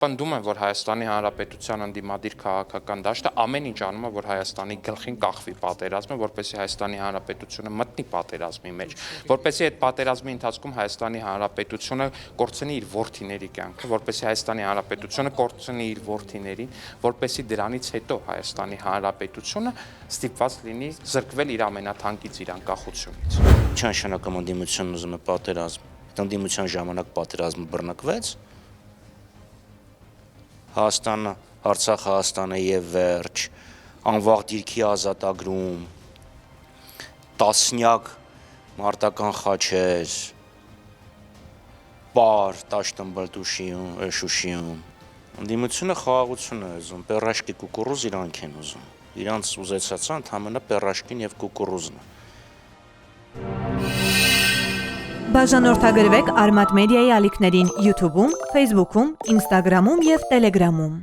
Պնդում են, որ Հայաստանի Հանրապետության ընդդիմադիր քաղաքական դաշտը ամեն ինչ անում է, որ Հայաստանի գլխին կախվի պատերազմը, որպեսզի Հայաստանի Հանրապետությունը մտնի պատերազմի մեջ, որպեսզի այդ պատերազմի ընթացքում Հայաստանի Հանրապետությունը կորցնի իր որդիների կյանքը, որպեսզի Հայաստանի Հանրապետությունը կորցնի իր որդիներին, որպեսզի դրանից հետո Հայաստանի Հանրապետությունը ստիպված լինի զրկվել իր ամենաթանկից իր անկախությունից։ Չնշանակում ընդդիմությունն ուզում է պատերազմ, ընդդիմության ժամանակ պատերազմը բռնկվեց, Հայաստանը, Արցախ Հայաստանը եւ վերջ, անվաղ դիրքի ազատագրում, տասնյակ մարտական խաչեր, պար, Շուշիում, ընդդիմությունը խաղաղություն է ուզում, պերաշկի կուկուռուզ իրանք են ուզում, իրանց ուզեցածը ընդհանրապես պերաշկին եւ կուկուռուզն է։ Բաժանորդագրվեք Արմատ մեդիայի ալիքներին YouTube-ում, Facebook-ում, Instagram-ում և Telegram-ում։